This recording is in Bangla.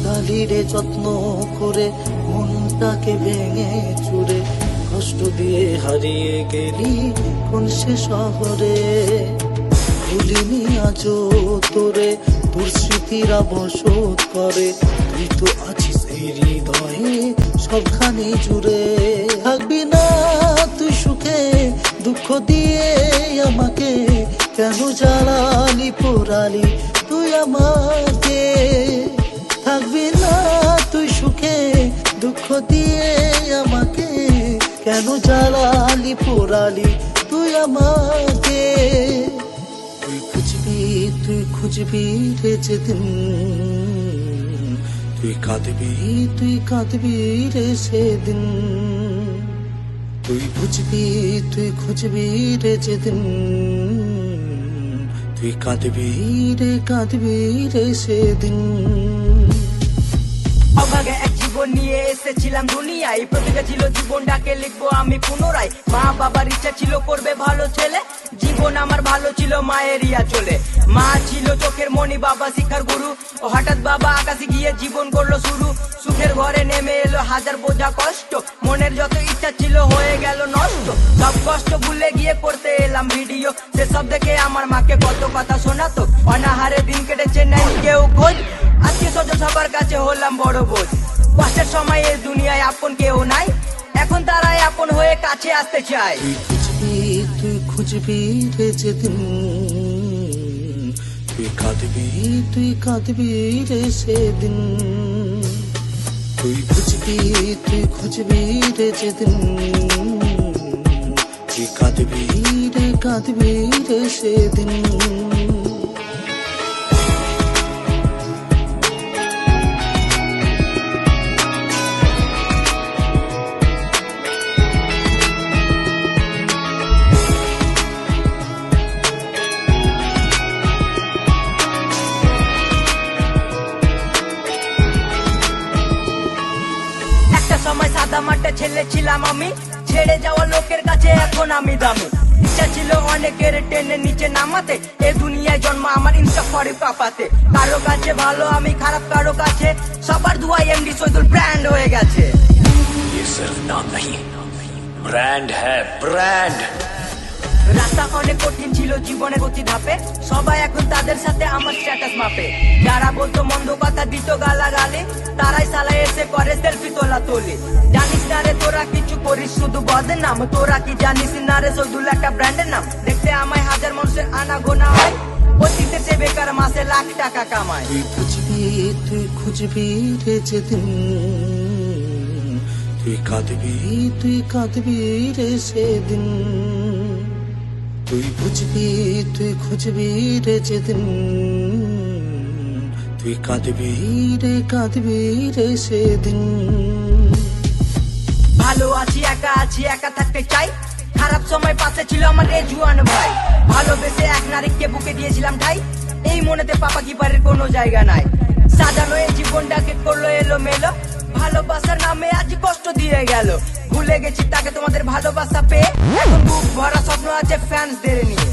কালিরে যত্ন করে মনটাকে ভেঙে চুরে কষ্ট দিয়ে হারিয়ে গেলি কোন সে শহরে। ভুলিনি আজও তোরে, তোর স্মৃতিরা বসত করে, তুই তো আছিস এই হৃদয়ে সবখানে জুড়ে। থাকবি না তুই সুখে, দুঃখ দিয়ে আমাকে কেন জ্বালালি পোড়ালি তুই আমাকে। থাকবি না তুই সুখে, দুঃখ দিয়ে আমাকে কেন জ্বালালি পোড়ালি তুই আমাকে। তুই খুঁজবি রে যেদিন, তুই কাঁদবি রে সেদিন। তুই খুঁজবি রে যেদিন, তুই কাঁদবি রে সেদিন। অভাগে এক জীবন নিয়ে এসেছিলাম দুনিয়ায়, প্রতিটা ছিল জীবনটাকে লিখবো আমি পুনরায়। মা বাবার ইচ্ছা ছিল করবে ভালো ছেলে, জীবন আমার ভালো ছিল মায়ের ইয়া চলে। মা ছিল চোখের মণি, বাবা শিক্ষার গুরু, ও হঠাৎ বাবা আকাশে গিয়ে জীবন করলো শুরু। সুখের ঘরে নেমে এলো হাজার বোঝা কষ্ট, মনের যত ইচ্ছা ছিল হয়ে গেল নষ্ট। সব কষ্ট ভুলে গিয়ে করতে এলাম ভিডিও, সেসব দেখে আমার মাকে কত কথা শোনাতো। অনাহারে দিন কেটেছে নেই কেউ খোঁজ, আজকে স্বজন সবার কাছে হলাম বড় বোঝ। কষ্টের সময় এই দুনিয়ায় আপন কেউ নাই, এখন তারাই আপন হয়ে কাছে আসতে চায়। তুই খুঁজবি রে যেদিন, তুই কাঁদবি রে সেদিন। তুই খুঁজবি রে যেদিন, তুই কাঁদবি রে সেদিন। সময় সাদা মাঠে ছেলে ছিলাম আমি, ছেড়ে যাওয়া লোকের কাছে এখন আমি দামি। ইচ্ছা ছিল অনেকের টেনে নিচে নামাতে, এ দুনিয়ায় জন্ম আমার ইনস্টা করে কাঁপাতে। কারো কাছে ভালো আমি খারাপ কারো কাছে, সবার দুয়াই এমডি শহীদুল ব্র্যান্ড হয়ে গেছে। ये सिर्फ नाम नहीं, ब्रांड है ब्रांड। রাস্তা অনেক কঠিন ছিল জীবনের প্রতি ধাপে, সবাই এখন তাদের সাথে আমার স্ট্যাটাস মাপে। যারা বলতো মন্দ কথা দিত গালাগালি, তারাই সালা এসে করে সেলফি তোলা তোলি। জানিস না রে তোরা কিছু করিস শুধু বদনাম, তোরা কি জানিস না রে শহীদুল একটা ব্র্যান্ডের নাম। দেখতে আমায় হাজার মানুষের আনা গোনা হয়, অতীতে সে বেকার মাসে লাখ টাকা কামায়। তুই খুঁজবি রে যেদিন, তুই কাঁদবি রে সেদিন। তুই খুঁজবি রে যেদিন, তুই কাঁদবি রে সেদিন। ভালো আছি একা থাকতে চাই, খারাপ সময় পাশে ছিল আমার এই জুয়ান ভাই। ভালোবেসে এক নারীকে বুকে দিয়েছিলাম ঠাই, এই মনেতে পাপা কিপারের কোনো জায়গা নাই। সাজানো এই জীবনটাকে করলো এলো মেলো, ভালোবাসার নামে আজ কষ্ট দিয়ে গেল। ভুলে গেছি তাকে তোমাদের ভালোবাসা পেয়ে, এখন বুক ভরা স্বপ্ন আছে ফ্যান্সদের নিয়ে।